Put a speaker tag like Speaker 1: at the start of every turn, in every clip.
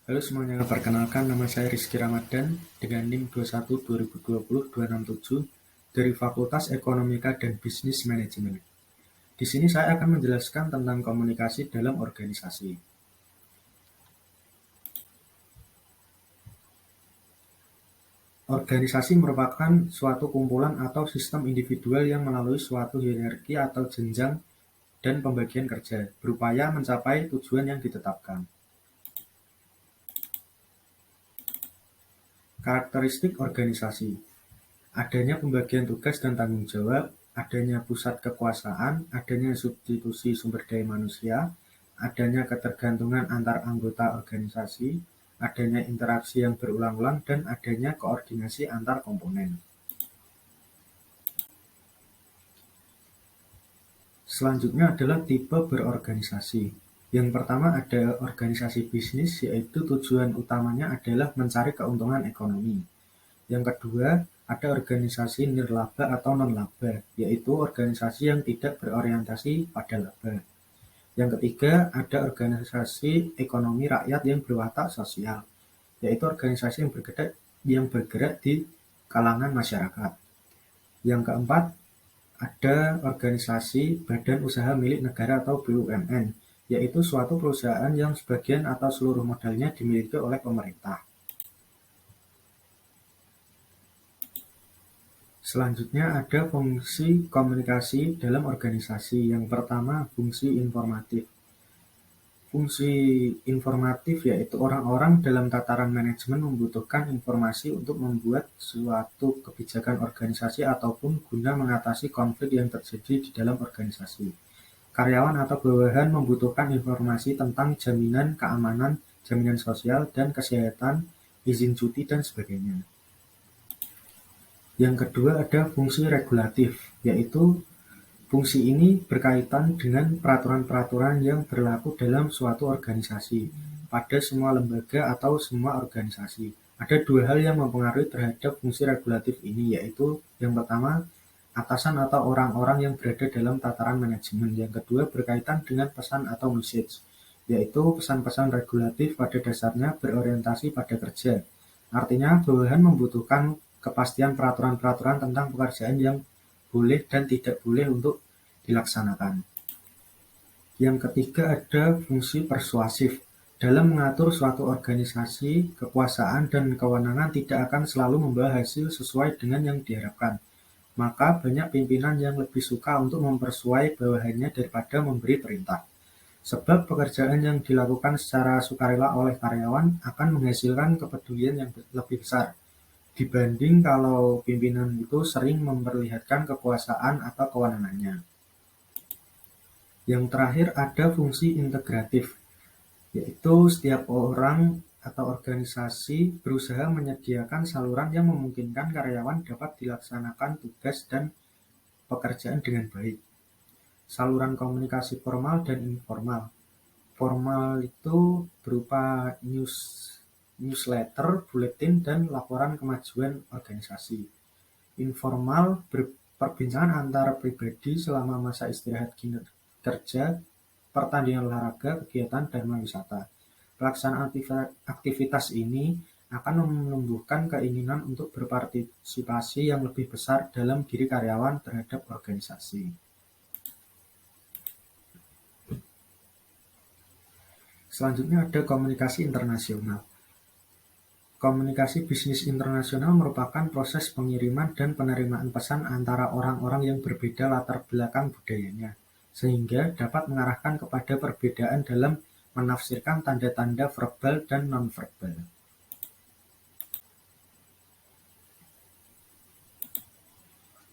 Speaker 1: Halo semuanya, perkenalkan nama saya Rizky Ramadan dengan NIM 21 2020 267 dari Fakultas Ekonomika dan Bisnis Manajemen. Di sini saya akan menjelaskan tentang komunikasi dalam organisasi. Organisasi merupakan suatu kumpulan atau sistem individual yang melalui suatu hierarki atau jenjang dan pembagian kerja, berupaya mencapai tujuan yang ditetapkan. Karakteristik organisasi: adanya pembagian tugas dan tanggung jawab, adanya pusat kekuasaan, adanya substitusi sumber daya manusia, adanya ketergantungan antar anggota organisasi, adanya interaksi yang berulang-ulang, dan adanya koordinasi antar komponen. Selanjutnya adalah tipe berorganisasi. Yang pertama ada organisasi bisnis, yaitu tujuan utamanya adalah mencari keuntungan ekonomi. Yang kedua, ada organisasi nirlaba atau non-laba, yaitu organisasi yang tidak berorientasi pada laba. Yang ketiga, ada organisasi ekonomi rakyat yang berwatak sosial, yaitu organisasi yang bergerak di kalangan masyarakat. Yang keempat, ada organisasi badan usaha milik negara atau BUMN, yaitu suatu perusahaan yang sebagian atau seluruh modalnya dimiliki oleh pemerintah. Selanjutnya ada fungsi komunikasi dalam organisasi. Yang pertama, fungsi informatif. Fungsi informatif yaitu orang-orang dalam tataran manajemen membutuhkan informasi untuk membuat suatu kebijakan organisasi ataupun guna mengatasi konflik yang terjadi di dalam organisasi. Karyawan atau bawahan membutuhkan informasi tentang jaminan keamanan, jaminan sosial, dan kesehatan, izin cuti, dan sebagainya. Yang kedua ada fungsi regulatif, yaitu fungsi ini berkaitan dengan peraturan-peraturan yang berlaku dalam suatu organisasi, pada semua lembaga atau semua organisasi. Ada dua hal yang mempengaruhi terhadap fungsi regulatif ini, yaitu yang pertama, atasan atau orang-orang yang berada dalam tataran manajemen. Yang kedua, berkaitan dengan pesan atau message, yaitu pesan-pesan regulatif pada dasarnya berorientasi pada kerja. Artinya, bawahan membutuhkan kepastian peraturan-peraturan tentang pekerjaan yang boleh dan tidak boleh untuk dilaksanakan. Yang ketiga ada fungsi persuasif. Dalam mengatur suatu organisasi, kekuasaan dan kewenangan tidak akan selalu membawa hasil sesuai dengan yang diharapkan. Maka banyak pimpinan yang lebih suka untuk mempersuai bawahannya daripada memberi perintah. Sebab pekerjaan yang dilakukan secara sukarela oleh karyawan akan menghasilkan kepedulian yang lebih besar dibanding kalau pimpinan itu sering memperlihatkan kekuasaan atau kewenangannya. Yang terakhir ada fungsi integratif, yaitu setiap orang atau organisasi berusaha menyediakan saluran yang memungkinkan karyawan dapat dilaksanakan tugas dan pekerjaan dengan baik. Saluran komunikasi formal dan informal. Formal itu berupa newsletter, buletin, dan laporan kemajuan organisasi. Informal perbincangan antar pribadi selama masa istirahat kerja, pertandingan olahraga, kegiatan dharma wisata. Pelaksanaan aktivitas ini akan menumbuhkan keinginan untuk berpartisipasi yang lebih besar dalam diri karyawan terhadap organisasi. Selanjutnya ada komunikasi internasional. Komunikasi bisnis internasional merupakan proses pengiriman dan penerimaan pesan antara orang-orang yang berbeda latar belakang budayanya, sehingga dapat mengarahkan kepada perbedaan dalam menafsirkan tanda-tanda verbal dan non-verbal.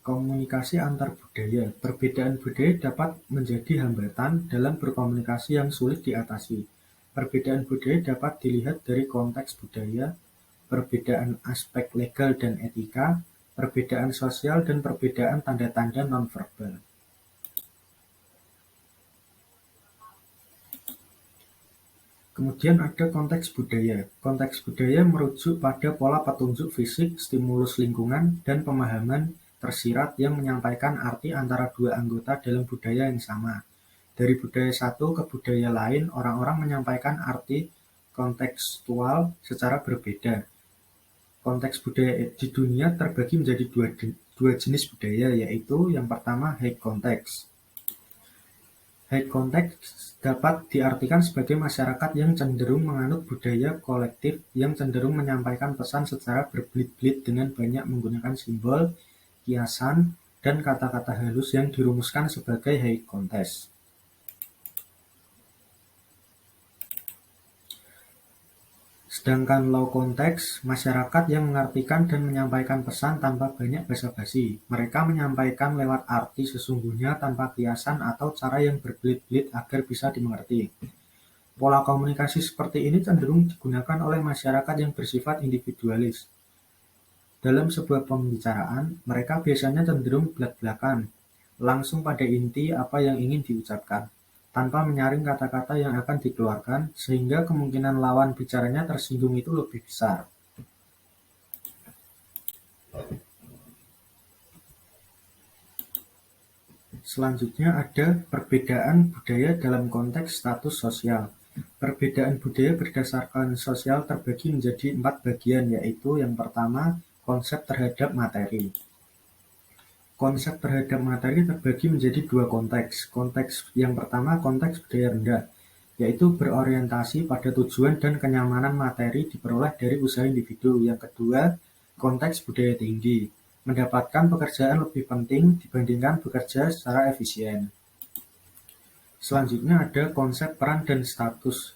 Speaker 1: Komunikasi antar budaya. Perbedaan budaya dapat menjadi hambatan dalam berkomunikasi yang sulit diatasi. Perbedaan budaya dapat dilihat dari konteks budaya, perbedaan aspek legal dan etika, perbedaan sosial, dan perbedaan tanda-tanda non-verbal. Kemudian ada konteks budaya. Konteks budaya merujuk pada pola petunjuk fisik, stimulus lingkungan, dan pemahaman tersirat yang menyampaikan arti antara dua anggota dalam budaya yang sama. Dari budaya satu ke budaya lain, orang-orang menyampaikan arti kontekstual secara berbeda. Konteks budaya di dunia terbagi menjadi dua jenis budaya, yaitu yang pertama high context. High context dapat diartikan sebagai masyarakat yang cenderung menganut budaya kolektif yang cenderung menyampaikan pesan secara berbelit-belit dengan banyak menggunakan simbol, kiasan, dan kata-kata halus yang dirumuskan sebagai high context. Sedangkan low context, masyarakat yang mengartikan dan menyampaikan pesan tanpa banyak basa-basi. Mereka menyampaikan lewat arti sesungguhnya tanpa kiasan atau cara yang berbelit-belit agar bisa dimengerti. Pola komunikasi seperti ini cenderung digunakan oleh masyarakat yang bersifat individualis. Dalam sebuah pembicaraan, mereka biasanya cenderung belak-belakan, langsung pada inti apa yang ingin diucapkan, tanpa menyaring kata-kata yang akan dikeluarkan, sehingga kemungkinan lawan bicaranya tersinggung itu lebih besar. Selanjutnya ada perbedaan budaya dalam konteks status sosial. Perbedaan budaya berdasarkan sosial terbagi menjadi 4 bagian, yaitu yang pertama, konsep terhadap materi. Konsep terhadap materi terbagi menjadi 2 konteks. Konteks yang pertama, konteks budaya rendah, yaitu berorientasi pada tujuan dan kenyamanan materi diperoleh dari usaha individu. Yang kedua, konteks budaya tinggi, mendapatkan pekerjaan lebih penting dibandingkan bekerja secara efisien. Selanjutnya ada konsep peran dan status,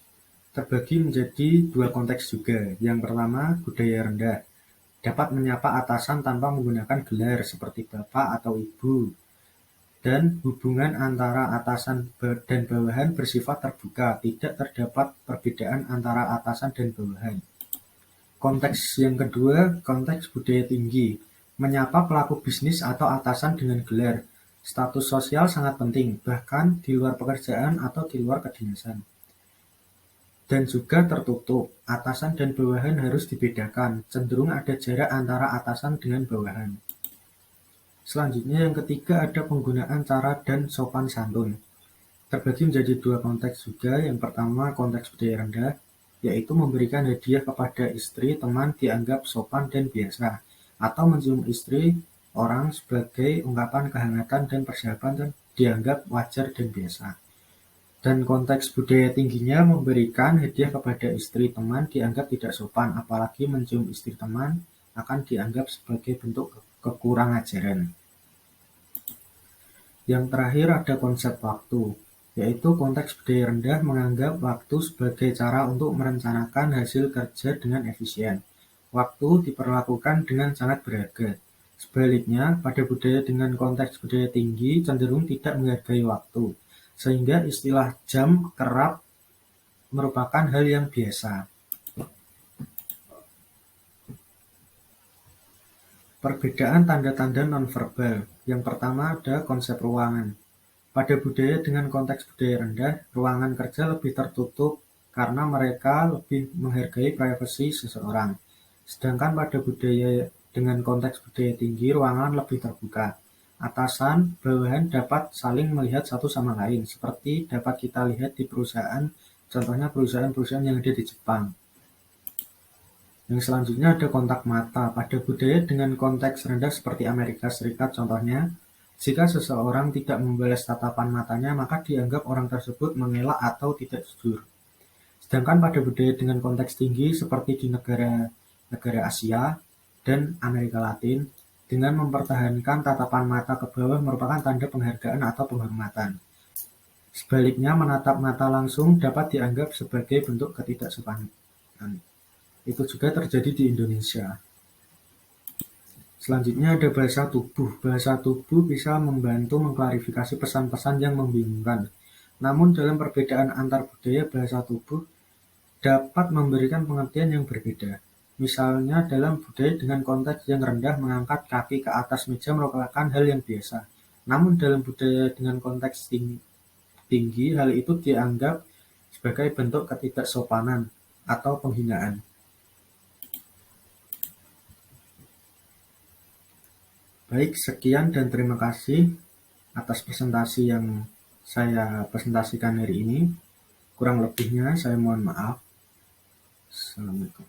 Speaker 1: terbagi menjadi 2 konteks juga. Yang pertama, budaya rendah, dapat menyapa atasan tanpa menggunakan gelar seperti bapak atau ibu, dan hubungan antara atasan dan bawahan bersifat terbuka, tidak terdapat perbedaan antara atasan dan bawahan. Konteks yang kedua, konteks budaya tinggi, menyapa pelaku bisnis atau atasan dengan gelar. Status sosial sangat penting, bahkan di luar pekerjaan atau di luar kedinasan. Dan juga tertutup, atasan dan bawahan harus dibedakan, cenderung ada jarak antara atasan dengan bawahan. Selanjutnya yang ketiga ada penggunaan cara dan sopan santun. Terbagi menjadi 2 konteks juga. Yang pertama konteks budaya rendah, yaitu memberikan hadiah kepada istri teman dianggap sopan dan biasa, atau mencium istri orang sebagai ungkapan kehangatan dan persahabatan dianggap wajar dan biasa. Dan konteks budaya tingginya memberikan hadiah kepada istri teman dianggap tidak sopan, apalagi mencium istri teman akan dianggap sebagai bentuk kekurangajaran. Yang terakhir ada konsep waktu, yaitu konteks budaya rendah menganggap waktu sebagai cara untuk merencanakan hasil kerja dengan efisien. Waktu diperlakukan dengan sangat berharga. Sebaliknya, pada budaya dengan konteks budaya tinggi cenderung tidak menghargai waktu, sehingga istilah jam kerap merupakan hal yang biasa. Perbedaan tanda-tanda nonverbal. Yang pertama ada konsep ruangan. Pada budaya dengan konteks budaya rendah, ruangan kerja lebih tertutup karena mereka lebih menghargai privasi seseorang. Sedangkan pada budaya dengan konteks budaya tinggi, ruangan lebih terbuka. Atasan, bawahan dapat saling melihat satu sama lain, seperti dapat kita lihat di perusahaan, contohnya perusahaan-perusahaan yang ada di Jepang. Yang selanjutnya ada kontak mata. Pada budaya dengan konteks rendah seperti Amerika Serikat contohnya, jika seseorang tidak membalas tatapan matanya, maka dianggap orang tersebut mengelak atau tidak jujur. Sedangkan pada budaya dengan konteks tinggi seperti di negara Asia dan Amerika Latin, dengan mempertahankan tatapan mata ke bawah merupakan tanda penghargaan atau penghormatan. Sebaliknya, menatap mata langsung dapat dianggap sebagai bentuk ketidaksopanan. Itu juga terjadi di Indonesia. Selanjutnya ada bahasa tubuh. Bahasa tubuh bisa membantu mengklarifikasi pesan-pesan yang membingungkan. Namun dalam perbedaan antar budaya, bahasa tubuh dapat memberikan pengertian yang berbeda. Misalnya dalam budaya dengan konteks yang rendah, mengangkat kaki ke atas meja merupakan hal yang biasa. Namun dalam budaya dengan konteks tinggi, hal itu dianggap sebagai bentuk ketidaksopanan atau penghinaan. Baik, sekian dan terima kasih atas presentasi yang saya presentasikan hari ini. Kurang lebihnya saya mohon maaf. Assalamualaikum.